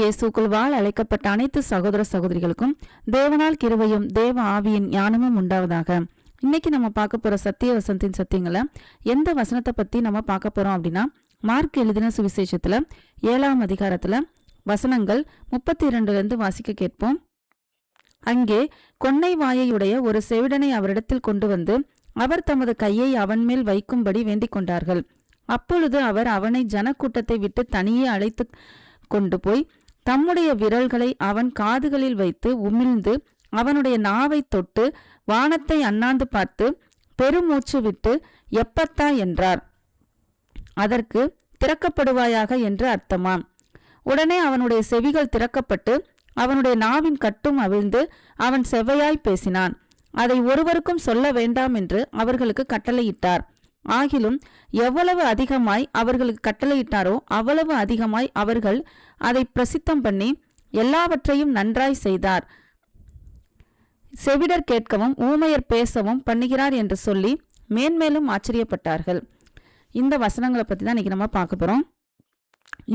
இயேசுக்குள் வாழ அழைக்கப்பட்ட அனைத்து சகோதர சகோதரிகளுக்கும் தேவனால் கிருபையும் தேவ ஆவியின் ஞானமும் உண்டாவதாக. இன்னைக்கு நம்ம பார்க்க போற சத்திய வசனத்தின் சத்தியங்களை எந்த வசனத்தை பத்தி நம்ம பார்க்க போறோம் அப்படின்னா, மார்க் எழுதின சுவிசேஷத்துல 7ஆம் அதிகாரத்துல வசனங்கள் 32 வாசிக்க கேட்போம். அங்கே கொன்னை வாயையுடைய ஒரு செவிடனை அவரிடத்தில் கொண்டு வந்து அவர் தமது கையை அவன் மேல் வைக்கும்படி வேண்டிக் கொண்டார்கள். அப்பொழுது அவர் அவனை ஜனக்கூட்டத்தை விட்டு தனியே அழைத்து கொண்டு போய் தம்முடைய விரல்களை அவன் காதுகளில் வைத்து உமிழ்ந்து அவனுடைய நாவை தொட்டு வானத்தை அண்ணாந்து பார்த்து பெருமூச்சு விட்டு எப்பத்தா என்றார். அதற்கு திறக்கப்படுவாயாக என்று அர்த்தமாம். உடனே அவனுடைய செவிகள் திறக்கப்பட்டு அவனுடைய நாவின் கட்டும் அவிழ்ந்து அவன் செவ்வையாய் பேசினான். அதை ஒருவருக்கும் சொல்ல வேண்டாம் என்று அவர்களுக்கு கட்டளையிட்டார். ஆகிலும் எவ்வளவு அதிகமாய் அவர்களுக்கு கட்டளையிட்டாரோ அவ்வளவு அதிகமாய் அவர்கள் அதை பிரசித்தம் பண்ணி எல்லாவற்றையும் நன்றாய் செய்தார். செவிடர் கேட்கவும் ஊமையர் பேசவும் பண்ணுகிறார் என்று சொல்லி மேன்மேலும் ஆச்சரியப்பட்டார்கள். இந்த வசனங்களை பற்றி தான் இன்னைக்கு நம்ம பார்க்க போறோம்.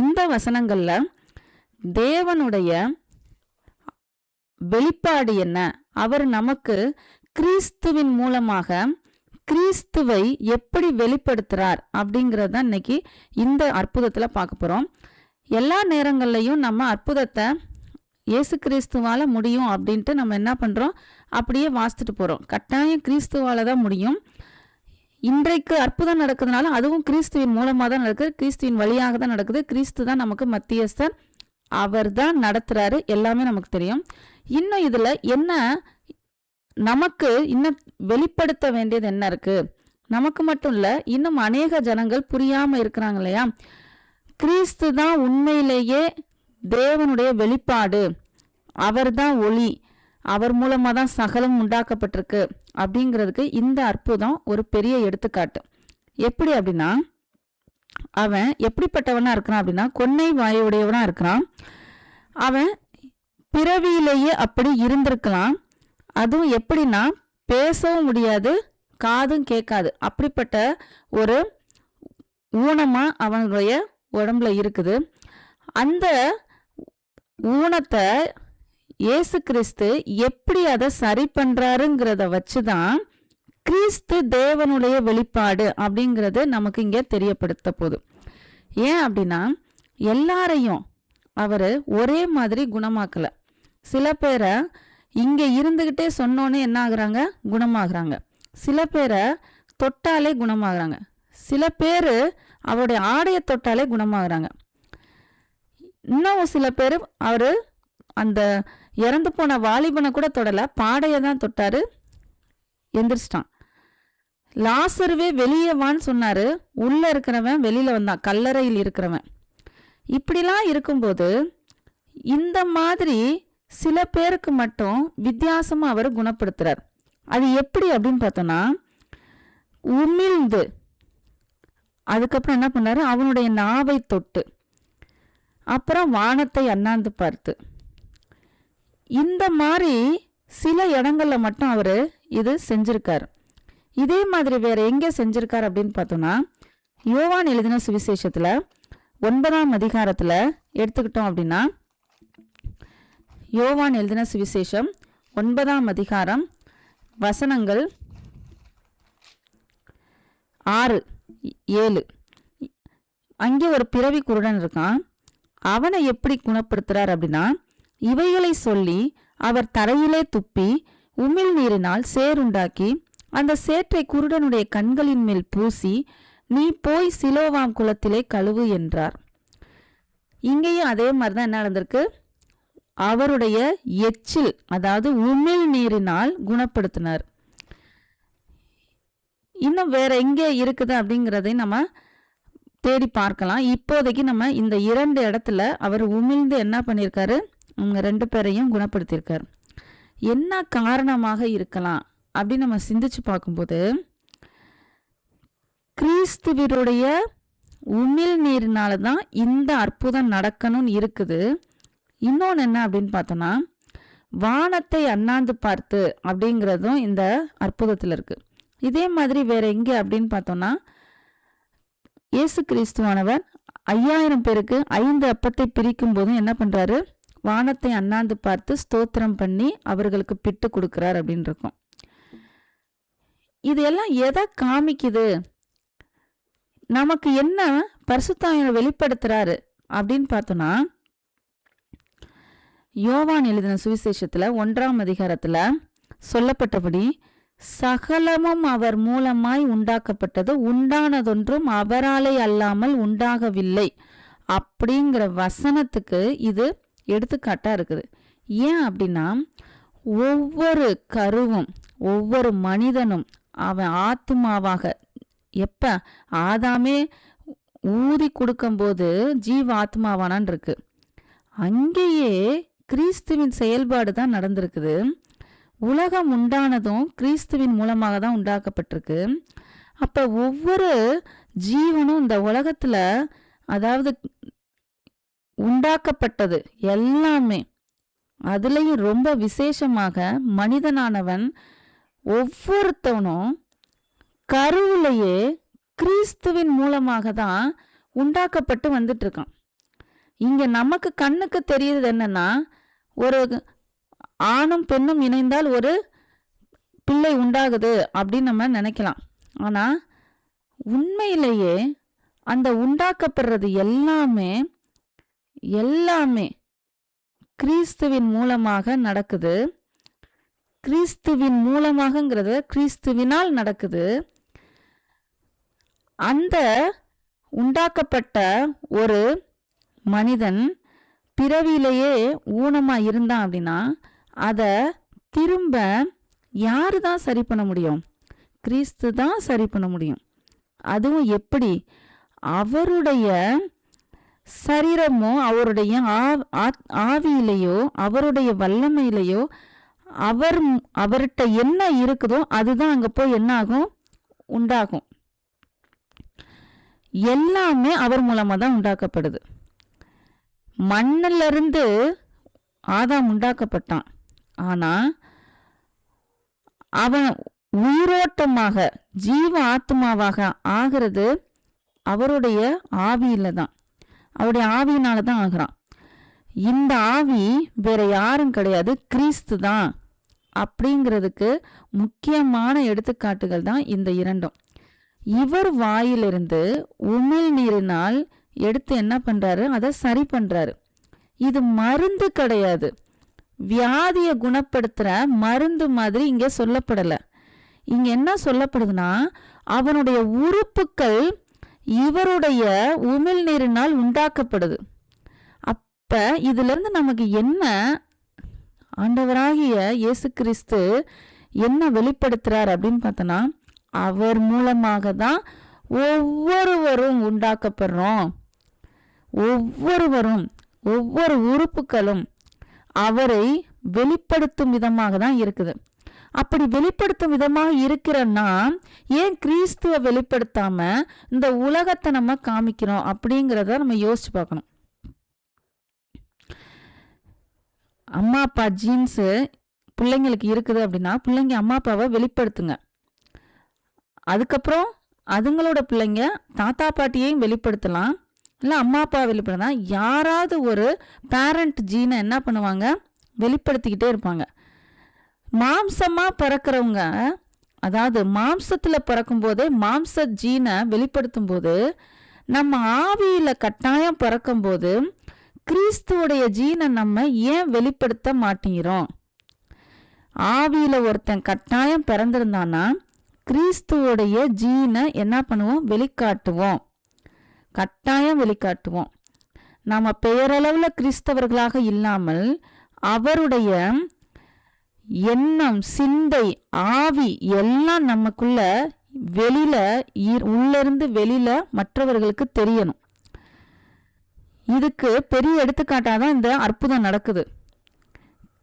இந்த வசனங்கள்ல தேவனுடைய வெளிப்பாடு என்ன, அவர் நமக்கு கிறிஸ்துவின் மூலமாக கிறிஸ்துவை எப்படி வெளிப்படுத்துறார் அப்படிங்கிறத இன்னைக்கு இந்த அற்புதத்துல பார்க்க போறோம். எல்லா நேரங்கள்லையும் நம்ம அற்புதத்தை இயேசு கிறிஸ்துவால முடியும் அப்படின்ட்டு நம்ம என்ன பண்றோம், அப்படியே வாசித்துட்டு போறோம். கட்டாயம் கிறிஸ்துவால தான் முடியும். இன்றைக்கு அற்புதம் நடக்குதுனால அதுவும் கிறிஸ்துவின் மூலமாக தான் நடக்குது, கிறிஸ்துவின் வழியாக தான் நடக்குது. கிறிஸ்து தான் நமக்கு மத்தியஸ்தர், அவர் தான் நடத்துறாரு, எல்லாமே நமக்கு தெரியும். இன்னும் இதுல என்ன நமக்கு இன்னும் வெளிப்படுத்த வேண்டியது என்ன இருக்கு, நமக்கு மட்டும் இல்ல இன்னும் அநேக ஜனங்கள் புரியாம இருக்கிறாங்க இல்லையா. கிறிஸ்து தான் உண்மையிலேயே தேவனுடைய வெளிப்பாடு, அவர் தான் ஒளி, அவர் மூலமா தான் சகலம் உண்டாக்கப்பட்டிருக்கு அப்படிங்கிறதுக்கு இந்த அற்புதம் ஒரு பெரிய எடுத்துக்காட்டு. எப்படி அப்படின்னா, அவன் எப்படிப்பட்டவனா இருக்கிறான் அப்படின்னா கொன்னை வாயுடையவனா இருக்கிறான். அவன் பிறவியிலேயே அப்படி இருந்திருக்கலாம். அதுவும் எப்படின்னா பேசவும் முடியாது, காதும் கேட்காது, அப்படிப்பட்ட ஒரு ஊனமா அவனுடைய உடம்புல இருக்குது. அந்த ஊனத்தை இயேசு கிறிஸ்து எப்படி அதை சரி பண்றாருங்கிறத வச்சுதான் கிறிஸ்து தேவனுடைய வெளிப்பாடு அப்படிங்கிறது நமக்கு இங்கே தெரியப்படுத்த போகுது. ஏன் அப்படின்னா எல்லாரையும் அவரு ஒரே மாதிரி குணமாக்கல. சில பேரை இங்க இருந்துகிட்டே சொன்னோன்னே என்ன ஆகுறாங்க, குணமாகறாங்க. சில பேரை தொட்டாலே குணமாகறாங்க. சில பேர் அவருடைய ஆடையை தொட்டாலே குணமாகறாங்க. இன்னும் சில பேர் அவரு அந்த இறந்து போன வாலிபனை கூட தொடல, பாடையை தான் தொட்டாரு, எந்திரிச்சிட்டான். லாசருவே வெளியே வான்னு சொன்னாரு, உள்ள இருக்கிறவன் வெளியில வந்தான், கல்லறையில் இருக்கிறவன். இப்படிலாம் இருக்கும்போது இந்த மாதிரி சில பேருக்கு மட்டும் வித்தியாசமா அவர் குணப்படுத்துறார். அது எப்படி அப்படின்னு பார்த்தோம்னா, உமிழ்ந்து அதுக்கப்புறம் என்ன பண்ணாரு, அவனுடைய நாவை தொட்டு அப்புறம் வானத்தை அண்ணாந்து பார்த்து, இந்த மாதிரி சில இடங்கள்ல மட்டும் அவரு இது செஞ்சிருக்காரு. இதே மாதிரி வேற எங்க செஞ்சிருக்காரு அப்படின்னு பார்த்தோம்னா, யோவான் எழுதின சுவிசேஷத்துல 9ஆம் அதிகாரத்துல எடுத்துக்கிட்டோம் அப்படின்னா, யோவான் எழுதின சுவிசேஷம் 9ஆம் அதிகாரம் வசனங்கள் 6, 7. அங்கே ஒரு பிறவி குருடன் இருக்கான். அவனை எப்படி குணப்படுத்துறார் அப்படின்னா, இவைகளை சொல்லி அவர் தரையிலே துப்பி உமிழ் நீரினால் சேருண்டாக்கி அந்த சேற்றை குருடனுடைய கண்களின் மேல் பூசி, நீ போய் சிலோவாம் குளத்திலே கழுவு என்றார். இங்கேயும் அதே மாதிரிதான் என்ன நடந்திருக்கு, அவருடைய எச்சில் அதாவது உமிழ் நீரினால் குணப்படுத்தினார். இன்னும் வேற எங்கே இருக்குது அப்படிங்கிறதை நம்ம தேடி பார்க்கலாம். இப்போதைக்கு நம்ம இந்த 2 இடத்துல அவர் உமிழ்ந்து என்ன பண்ணியிருக்காரு, அவங்க 2 பேரையும் குணப்படுத்தியிருக்காரு. என்ன காரணமாக இருக்கலாம் அப்படின்னு நம்ம சிந்திச்சு பார்க்கும்போது, கிறிஸ்துவருடைய உமிழ் நீரினால தான் இந்த அற்புதம் நடக்கணும்னு இருக்குது. இன்னொன்று என்ன அப்படின்னு பார்த்தோம்னா, வானத்தை அண்ணாந்து பார்த்து அப்படிங்கிறதும் இந்த அற்புதத்தில் இருக்கு. இதே மாதிரி வேற எங்கே அப்படின்னு பார்த்தோம்னா, இயேசு கிறிஸ்துவானவர் 5000 பேருக்கு 5 அப்பத்தை பிரிக்கும் போதும் என்ன பண்றாரு? வானத்தை அண்ணாந்து பார்த்து ஸ்தோத்திரம் பண்ணி அவர்களுக்கு பிட்டு கொடுக்கிறார் அப்படின்னு இருக்கும். இது எல்லாம் எதை காமிக்குது? நமக்கு என்ன பரிசுத்த ஆவியானவர் வெளிப்படுத்துறாரு அப்படின்னு பார்த்தோம்னா, யோவான் எழுதின சுவிசேஷத்துல 1ஆம் அதிகாரத்துல சொல்லப்பட்டபடி, சகலமும் அவர் மூலமாய் உண்டாக்கப்பட்டது, உண்டானதொன்றும் அவராலே அல்லாமல் உண்டாகவில்லை அப்படிங்கிற வசனத்துக்கு இது எடுத்துக்காட்டா இருக்குது. ஏன் அப்படின்னா, ஒவ்வொரு கருவும் ஒவ்வொரு மனிதனும் அவன் ஆத்மாவாக எப்ப ஆதாமே ஊதி கொடுக்கும்போது ஜீவ ஆத்மாவானான் இருக்கு. அங்கேயே கிறிஸ்துவின் செயல்பாடு தான் நடந்திருக்குது. உலகம் உண்டானதும் கிறிஸ்துவின் மூலமாக தான் உண்டாக்கப்பட்டிருக்கு. அப்ப ஒவ்வொரு ஜீவனும் இந்த உலகத்துல, அதாவது உண்டாக்கப்பட்டது எல்லாமே, அதுலயும் ரொம்ப விசேஷமாக மனிதனானவன் ஒவ்வொருத்தவனும் கருவிலேயே கிறிஸ்துவின் மூலமாக தான் உண்டாக்கப்பட்டு வந்துட்டு இருக்கான். இங்க நமக்கு கண்ணுக்கு தெரியுது என்னன்னா, ஒரு ஆணும் பெண்ணும் இணைந்தால் ஒரு பிள்ளை உண்டாகுது அப்படின்னு நம்ம நினைக்கலாம். ஆனா உண்மையிலேயே அந்த உண்டாக்கப்படுறது எல்லாமே கிறிஸ்துவின் மூலமாக நடக்குது. கிறிஸ்துவின் மூலமாகங்கிறது கிறிஸ்துவினால் நடக்குது. அந்த உண்டாக்கப்பட்ட ஒரு மனிதன் பிறவியிலேயே ஊனமா இருந்தான் அப்படின்னா அதை திரும்ப யாரு தான் சரி பண்ண முடியும்? கிறிஸ்து தான் சரி பண்ண முடியும். அதுவும் எப்படி? அவருடைய சரீரமோ அவருடைய ஆவியிலேயோ அவருடைய வல்லமையிலேயோ அவர்கிட்ட என்ன இருக்குதோ அதுதான் அங்க போய் என்ன ஆகும்? உண்டாகும். எல்லாமே அவர் மூலமா தான் உண்டாக்கப்படுது. மண்ணிலிருந்து ஆதாம் உண்டாக்கப்பட்டான். ஆனா அவன் உயிரோட்டமாக ஜீவ ஆத்மாவாக ஆகிறது அவருடைய ஆவியில தான், அவருடைய ஆவியினால தான் ஆகிறான். இந்த ஆவி வேற யாரும் கிடையாது, கிறிஸ்து தான் அப்படிங்கிறதுக்கு முக்கியமான எடுத்துக்காட்டுகள் தான் இந்த இரண்டும். இவர் வாயிலிருந்து உமிழ் நீரினால் எடுத்து என்ன பண்றாரு? அதை சரி பண்றாரு. இது மருந்து கிடையாது, வியாதியை குணப்படுத்துற மருந்து மாதிரி இங்க சொல்லப்படல. இங்க என்ன சொல்லப்படுதுன்னா, அவனுடைய உறுப்புகள் இவருடைய உமிழ் நீரினால் உண்டாக்கப்படுது. அப்ப இதுல இருந்து நமக்கு என்ன ஆண்டவராகிய இயேசு கிறிஸ்து என்ன வெளிப்படுத்துறார் அப்படின்னு பார்த்தோன்னா, அவர் மூலமாக தான் ஒவ்வொருவரும் உண்டாக்கப்படுறோம். ஒவ்வொருவரும் ஒவ்வொரு உறுப்புகளும் அவரை வெளிப்படுத்தும் விதமாக தான் இருக்குது. அப்படி வெளிப்படுத்தும் விதமாக இருக்கிறன்னா ஏன் கிறிஸ்துவை வெளிப்படுத்தாம இந்த உலகத்தை நம்ம காமிக்கிறோம் அப்படிங்கிறத நம்ம யோசிச்சு பார்க்கணும். அம்மா அப்பா ஜீன்ஸு பிள்ளைங்களுக்கு இருக்குது அப்படின்னா பிள்ளைங்க அம்மா அப்பாவை வெளிப்படுத்துங்க. அதுக்கப்புறம் அதுங்களோட பிள்ளைங்க தாத்தா பாட்டியையும் வெளிப்படுத்தலாம், இல்லை அம்மா அப்பா வெளிப்படுத்தலாம். யாராவது ஒரு பேரண்ட் ஜீனை என்ன பண்ணுவாங்க? வெளிப்படுத்திக்கிட்டே இருப்பாங்க. மாம்சமாக பிறக்கிறவங்க, அதாவது மாம்சத்தில் பிறக்கும் போதே மாம்ச ஜீனை வெளிப்படுத்தும் போது, நம்ம ஆவியில் கட்டாயம் பிறக்கும் போது கிறிஸ்துவோடைய ஜீனை நம்ம ஏன் வெளிப்படுத்த மாட்டேங்கிறோம்? ஆவியில் ஒருத்தன் கட்டாயம் பிறந்திருந்தான்னா கிறிஸ்துவோடைய ஜீனை என்ன பண்ணுவோம்? வெளிக்காட்டுவோம், கட்டாயம் வெளிக்காட்டுவோம். நம்ம பெயரளவில் கிறிஸ்தவர்களாக இல்லாமல் அவருடைய எண்ணம், சிந்தை, ஆவி எல்லாம் நமக்குள்ள வெளியில உள்ளிருந்து வெளியில மற்றவர்களுக்கு தெரியணும். இதுக்கு பெரிய எடுத்துக்காட்டாதான் இந்த அற்புதம் நடக்குது.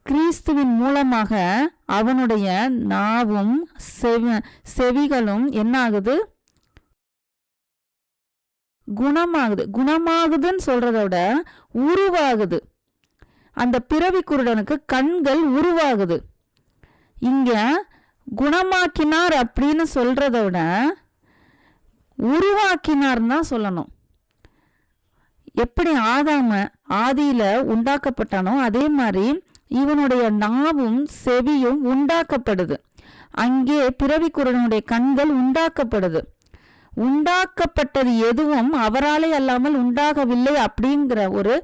கிறிஸ்துவின் மூலமாக அவனுடைய நாவும் செவிகளும் என்ன ஆகுது? குணமாகுது. குணமாகுதுன்னு சொல்றத விட உருவாகுது. அந்த பிறவி குருடனுக்கு கண்கள் உருவாகுது. இங்க குணமாக்கினார் அப்படின்னு சொல்றத விட உருவாக்கினார் தான் சொல்லணும். எப்படி ஆதியில உண்டாக்கப்பட்டானோ அதே மாதிரி இவனுடைய நாவும் செவியும் உண்டாக்கப்படுது. அங்கே பிறவிக்குறனுடைய கண்கள் உண்டாக்கப்படுது. உண்டாக்கப்பட்டது எதுவும் அவராலே அல்லாமல் உண்டாகவில்லை அப்படிங்கிற ஒரு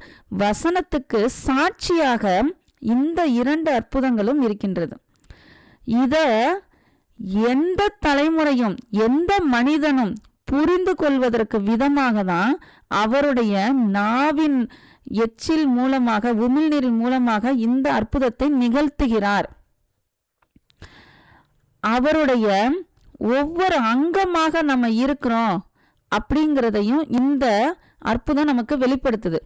வசனத்துக்கு சாட்சியாக இந்த 2 அற்புதங்களும் இருக்கின்றது. இத எந்த தலைமுறையும் எந்த மனிதனும் புரிந்து கொள்வதற்கு விதமாக தான் அவருடைய நாவின் எச்சில் மூலமாக உமிழ்நீரின் மூலமாக இந்த அற்புதத்தை நிகழ்த்துகிறார். அவருடைய ஒவ்வொரு அங்கமாக நம்ம இருக்கிறோம் அப்படிங்கிறதையும் இந்த அற்புதம் நமக்கு வெளிப்படுத்துது.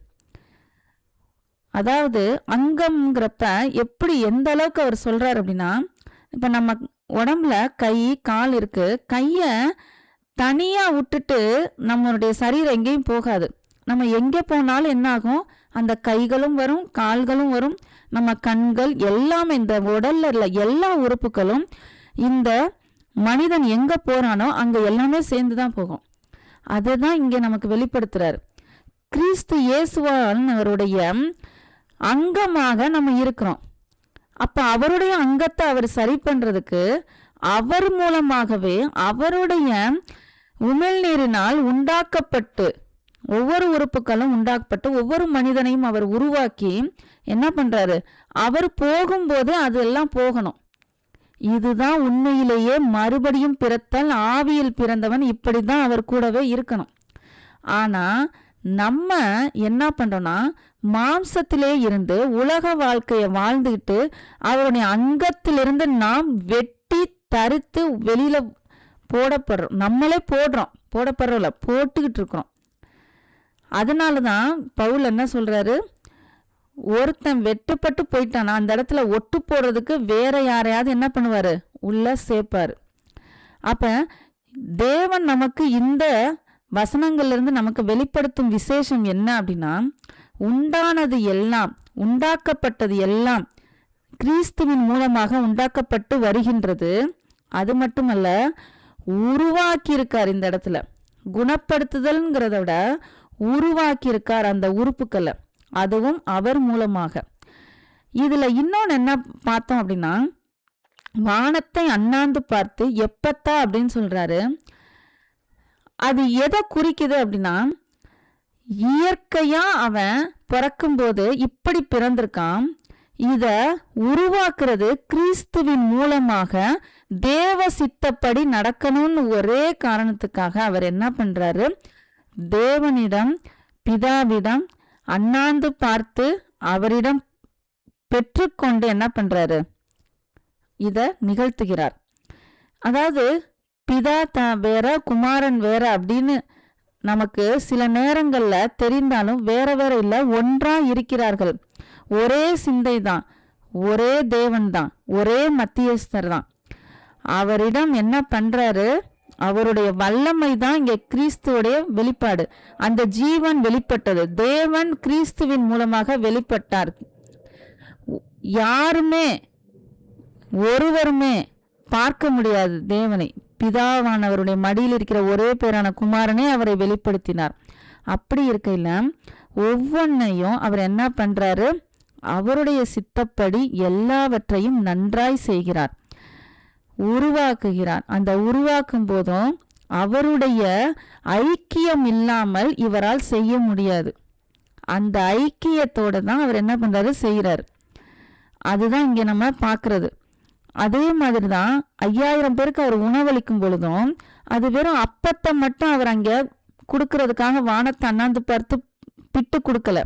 அதாவது அங்கம்ங்கிறப்ப எப்படி எந்த அளவுக்கு அவர் சொல்றாரு அப்படின்னா, இப்ப நம்ம உடம்புல கை கால் இருக்கு. கைய தனியா விட்டுட்டு நம்மளுடைய சரீரம் எங்கேயும் போகாது. நம்ம எங்கே போனாலும் என்ன ஆகும், அந்த கைகளும் வரும் கால்களும் வரும், நம்ம கண்கள் எல்லாமே, இந்த உடல்ல உள்ள எல்லா உறுப்புகளும் இந்த மனிதன் எங்க போறானோ அங்க எல்லாமே சேர்ந்துதான் போகும். அதுதான் இங்க நமக்கு வெளிப்படுத்துறாரு. கிறிஸ்து இயேசுவானவருடைய அங்கமாக நம்ம இருக்கிறோம். அப்ப அவருடைய அங்கத்தை அவர் சரி பண்றதுக்கு அவர் மூலமாகவே அவருடைய உமிழ்நீரினால் உண்டாக்கப்பட்டு ஒவ்வொரு உறுப்புகளும் உண்டாக்கப்பட்டு ஒவ்வொரு மனிதனையும் அவர் உருவாக்கி என்ன பண்றாரு, அவர் போகும்போது அதெல்லாம் போகணும். இதுதான் உண்மையிலேயே மறுபடியும் பிறத்தல். ஆவியில் பிறந்தவன் இப்படிதான் அவர் கூடவே இருக்கணும். ஆனா நம்ம என்ன பண்றோம்னா, மாம்சத்திலே இருந்து உலக வாழ்க்கையை வாழ்ந்துகிட்டு அவருடைய அங்கத்திலிருந்து நாம் வெட்டி தரித்து வெளியில போடப்படுறோம். நம்மளே போடப்படுறோம்ல, போட்டுக்கிட்டு இருக்கிறோம். அதனாலதான் பவுல் என்ன சொல்றாரு, ஒருத்தன் வெட்டுப்பட்டு போயிட்டானா அந்த இடத்துல ஒட்டு போடுறதுக்கு வேற யாரையாவது என்ன பண்ணுவாரு, உள்ள சேர்ப்பாரு. அப்ப தேவன் நமக்கு இந்த வசனங்கள்ல இருந்து நமக்கு வெளிப்படுத்தும் விசேஷம் என்ன அப்படின்னா, உண்டானது எல்லாம், உண்டாக்கப்பட்டது எல்லாம் கிறிஸ்துவின் மூலமாக உண்டாக்கப்பட்டு வருகின்றது. அது மட்டுமல்ல, உருவாக்கி இருக்கார். இந்த இடத்துல குணப்படுத்துதல்ங்கிறத விட உருவாக்கி இருக்கார் அந்த உறுப்புக்களை, அதுவும் அவர் மூலமாக. இதுல இன்னொன்னு என்ன பார்த்தோம் அப்படின்னா, வானத்தை அண்ணாந்து பார்த்து எப்பத்தா அப்படின்னு சொல்றாரு. அது எதை குறிக்குது அப்படின்னா, இயற்கையா அவன் பிறக்கும்போது இப்படி பிறந்திருக்கான். இத உருவாக்குறது கிறிஸ்துவின் மூலமாக தேவ சித்தப்படி நடக்கணும்னு ஒரே காரணத்துக்காக அவர் என்ன பண்றாரு, தேவனிடம் பிதாவிடம் அண்ணாந்து பார்த்து அவரிடம் பெற்றுக்கொண்டு என்ன பண்றாரு, இத நிகழ்த்துகிறார். அதாவது பிதா வேற குமாரன் வேற அப்படின்னு நமக்கு சில நேரங்கள்ல தெரிந்தாலும் வேற வேற இல்லை, ஒன்றா இருக்கிறார்கள். ஒரே சிந்தை தான், ஒரே தேவன் தான், ஒரே மத்தியஸ்தர் தான். அவரிடம் என்ன பண்றாரு, அவருடைய வல்லமை தான் இங்க கிறிஸ்துவோடைய வெளிப்பாடு. அந்த ஜீவன் வெளிப்பட்டது, தேவன் கிறிஸ்துவின் மூலமாக வெளிப்பட்டார். யாருமே ஒருவருமே பார்க்க முடியாது தேவனை. பிதாவானவருடைய மடியில் இருக்கிற ஒரே பேரான குமாரனே அவரை வெளிப்படுத்தினார். அப்படி இருக்கையில ஒவ்வொன்னையும் அவர் என்ன பண்றாரு, அவருடைய சித்தப்படி எல்லாவற்றையும் நன்றாய் செய்கிறார், உருவாக்குகிறார். அந்த உருவாக்கும் போதும் அவருடைய ஐக்கியம் இல்லாமல் இவரால் செய்ய முடியாது. அந்த ஐக்கியத்தோட தான் அவர் என்ன பண்றாரு, செய்கிறார். அதுதான் இங்க நம்ம பார்க்கறது. அதே மாதிரி தான் 5000 பேருக்கு அவர் உணவளிக்கும் பொழுதும் அது வெறும் அப்பத்தை மட்டும் அவர் அங்க கொடுக்கறதுக்காக வானத்தை அண்ணாந்து பார்த்து பிட்டு கொடுக்கல.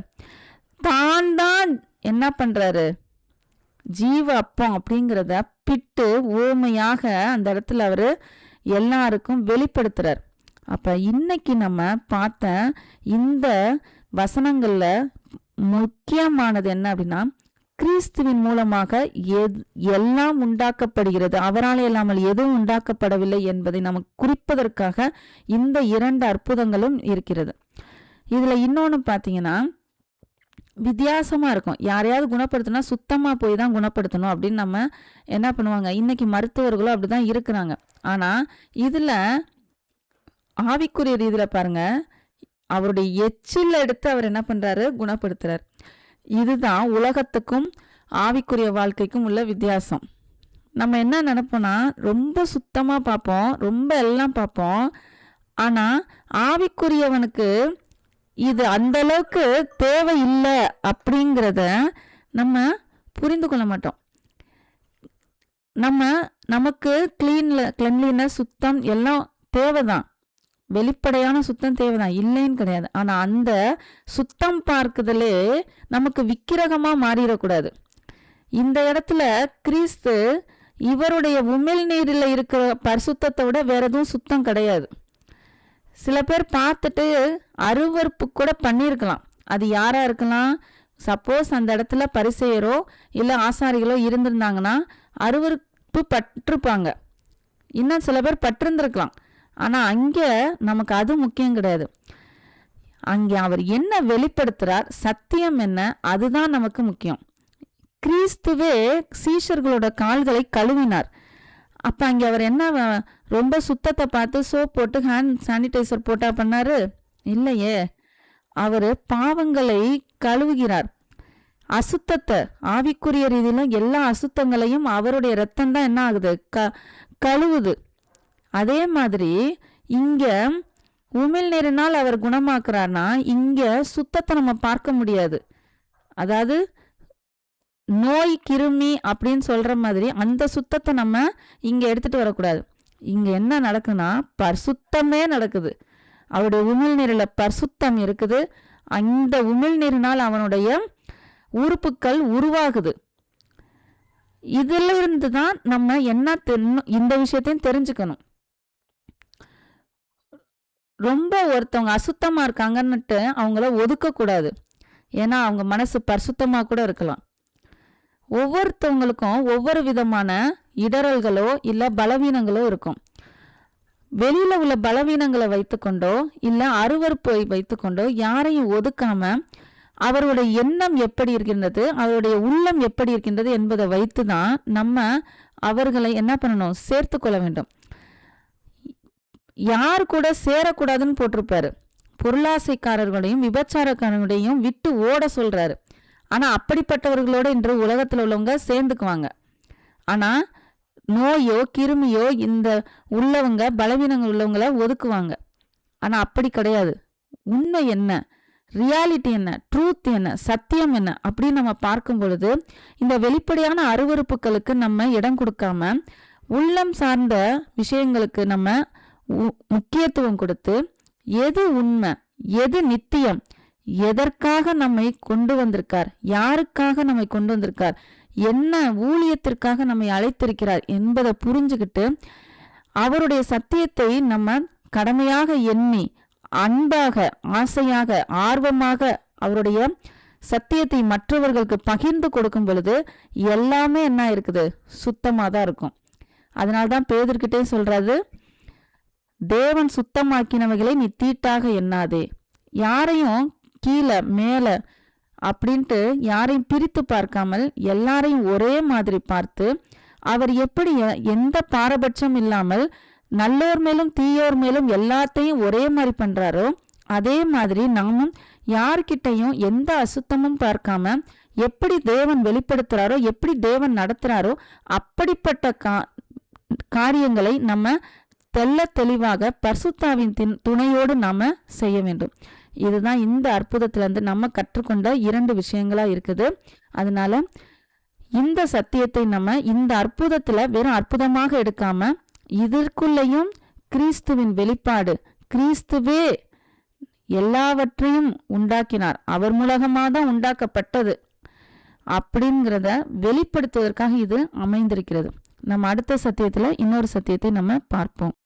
தான் என்ன பண்றாரு, ஜீவ அப்பம் அப்படிங்கிறத பிட்டு ஓமையாக அந்த இடத்துல அவரு எல்லாருக்கும் வெளிப்படுத்துறார். அப்ப இன்னைக்கு நம்ம பார்த்த இந்த வசனங்கள்ல முக்கியமானது என்ன அப்படின்னா, கிறிஸ்துவின் மூலமாக எல்லாம் உண்டாக்கப்படுகிறது, அவரால் இல்லாமல் எதுவும் உண்டாக்கப்படவில்லை என்பதை நமக்கு குறிப்பதற்காக இந்த 2 அற்புதங்களும் இருக்கிறது. இதுல இன்னொன்னு பாத்தீங்கன்னா வித்தியாசமா இருக்கும். யாரையாவது குணப்படுத்தினா சுத்தமா போய் தான் குணப்படுத்தணும் அப்படின்னு நம்ம என்ன பண்ணுவாங்க, இன்னைக்கு மருத்துவர்களும் அப்படிதான் இருக்கிறாங்க. ஆனா இதுல ஆவிக்குரிய ரீதியில பாருங்க, அவருடைய எச்சில் எடுத்து அவர் என்ன பண்றாரு, குணப்படுத்துறார். இதுதான் உலகத்துக்கும் ஆவிக்குரிய வாழ்க்கைக்கும் உள்ள வித்தியாசம். நம்ம என்ன நினைப்போம்னா, ரொம்ப சுத்தமா பார்ப்போம், ரொம்ப எல்லாம் பார்ப்போம். ஆனா ஆவிக்குரியவனுக்கு இது அந்த அளவுக்கு தேவையில்லை அப்படிங்கிறத நம்ம புரிந்து கொள்ள மாட்டோம். நமக்கு கிளீன்லினஸ், சுத்தம் எல்லாம் தேவைதான், வெளிப்படையான சுத்தம் தேவைதான், இல்லைன்னு கிடையாது. ஆனா அந்த சுத்தம் பார்க்குதலே நமக்கு விக்கிரகமா மாறிடக்கூடாது. இந்த இடத்துல கிறிஸ்து இவருடைய உமிழ்நீரில் இருக்கிற பரிசுத்தத்தை விட வேற எதுவும் சுத்தம் கிடையாது. சில பேர் பார்த்துட்டு அருவருப்பு கூட பண்ணியிருக்கலாம். அது யாரா இருக்கலாம்? சப்போஸ் அந்த இடத்துல பரிசேயரோ இல்லை ஆசாரிகளோ இருந்திருந்தாங்கன்னா அருவருப்பு பட்டிருப்பாங்க. இன்னும் சில பேர் பட்டிருந்திருக்கலாம். ஆனால் அங்கே நமக்கு அது முக்கியம் கிடையாது. அங்கே அவர் என்ன வெளிப்படுத்துகிறார், சத்தியம் என்ன, அதுதான் நமக்கு முக்கியம். கிறிஸ்துவே சீஷர்களோட கால்களை கழுவினார். அப்போ அங்கே அவர் என்ன ரொம்ப சுத்தத்தை பார்த்து சோப் போட்டு ஹேண்ட் சானிடைசர் போட்டா பண்ணாரு? இல்லையே. அவர் பாவங்களை கழுவுகிறார். அசுத்தத்தை, ஆவிக்குரிய ரீதியில எல்லா அசுத்தங்களையும் அவருடைய ரத்தம் தான் என்ன ஆகுது, கழுவுது. அதே மாதிரி இங்க உமிழ்நீரினால் அவர் குணமாக்குறார்னா இங்க சுத்தத்தை நம்ம பார்க்க முடியாது. அதாவது நோய் கிருமி அப்படின்னு சொல்ற மாதிரி அந்த சுத்தத்தை நம்ம இங்க எடுத்துட்டு வரக்கூடாது. இங்க என்ன நடக்குன்னா பரிசுத்தமே நடக்குது. அவருடைய உமிழ்நீரில் பரிசுத்தம் இருக்குது. அந்த உமிழ்நீரினால் அவனுடைய உறுப்புகள் உருவாகுது. இதுல இருந்து தான் நம்ம என்ன இந்த விஷயத்தையும் தெரிஞ்சுக்கணும். ரொம்ப ஒருத்தவங்க அசுத்தமா இருக்காங்கன்னுட்டு அவங்கள ஒதுக்கக்கூடாது. ஏன்னா அவங்க மனசு பரிசுத்தமா கூட இருக்கலாம். ஒவ்வொருத்தவங்களுக்கும் ஒவ்வொரு விதமான இடறல்களோ இல்லை பலவீனங்களோ இருக்கும். வெளியில உள்ள பலவீனங்களை வைத்துக்கொண்டோ இல்லை அருவருப்பை வைத்துக்கொண்டோ யாரையும் ஒதுக்காம அவருடைய எண்ணம் எப்படி இருக்கின்றது, அவருடைய உள்ளம் எப்படி இருக்கின்றது என்பதை வைத்து தான் நம்ம அவர்களை என்ன பண்ணணும், சேர்த்து கொள்ள வேண்டும். யார் கூட சேரக்கூடாதுன்னு போட்டிருப்பாரு. பொருளாசைக்காரர்களையும் விபச்சாரக்காரர்களையும் விட்டு ஓட சொல்றாரு. ஆனா அப்படிப்பட்டவர்களோட இன்று உலகத்துல உள்ளவங்க சேர்ந்துக்குவாங்க. ஆனா நோயோ கிருமியோ இந்த உள்ளவங்க பலவீனங்கள் உள்ளவங்களை ஒதுக்குவாங்க. ஆனா அப்படி கிடையாது. உண்மை என்ன, ரியாலிட்டி என்ன, ட்ரூத் என்ன, சத்தியம் என்ன அப்படின்னு நம்ம பார்க்கும் பொழுது இந்த வெளிப்படையான அருவருப்புகளுக்கு நம்ம இடம் கொடுக்காம உள்ளம் சார்ந்த விஷயங்களுக்கு நம்ம முக்கியத்துவம் கொடுத்து எது உண்மை, எது நித்தியம், எதற்காக நம்மை கொண்டு வந்திருக்கார், யாருக்காக நம்மை கொண்டு வந்திருக்கார், என்ன ஊழியத்திற்காக நம்மை அழைத்திருக்கிறார் என்பதை புரிஞ்சுக்கிட்டு அவருடைய சத்தியத்தை நம்ம கடமையாக எண்ணி அன்பாக, ஆசையாக, ஆர்வமாக அவருடைய சத்தியத்தை மற்றவர்களுக்கு பகிர்ந்து கொடுக்கும் பொழுது எல்லாமே என்ன இருக்குது, சுத்தமாக தான் இருக்கும். அதனால்தான் பேதுருக்கிட்டே சொல்றாரு, தேவன் சுத்தமாக்கினவைகளை நீ தீட்டாக எண்ணாதே. யாரையும் கீழே மேலே அப்படின்ட்டு யாரையும் பிரித்து பார்க்காமல் எல்லாரையும் ஒரே மாதிரி பார்த்து அவர் எப்படி எந்த பாரபட்சம் இல்லாமல் நல்லோர் மேலும் தீயோர் மேலும் எல்லாத்தையும் ஒரே மாதிரி பண்றாரோ அதே மாதிரி நாமும் யார்கிட்டையும் எந்த அசுத்தமும் பார்க்காம எப்படி தேவன் வெளிப்படுத்துறாரோ, எப்படி தேவன் நடத்துறாரோ அப்படிப்பட்ட காரியங்களை நம்ம தெள்ள தெளிவாக பரிசுத்தாவின் துணையோடு நாம செய்ய வேண்டும். இதுதான் இந்த அற்புதத்திலிருந்து நம்ம கற்றுக்கொண்ட 2 விஷயங்களா இருக்குது. அதனால இந்த சத்தியத்தை நம்ம இந்த அற்புதத்துல வெறும் அற்புதமாக எடுக்காம இதற்குள்ளேயும் கிறிஸ்துவின் வெளிப்பாடு, கிறிஸ்துவே எல்லாவற்றையும் உண்டாக்கினார், அவர் மூலமாக தான் உண்டாக்கப்பட்டது அப்படிங்கிறத வெளிப்படுத்துவதற்காக இது அமைந்திருக்கிறது. நம்ம அடுத்த சத்தியத்துல இன்னொரு சத்தியத்தை நம்ம பார்ப்போம்.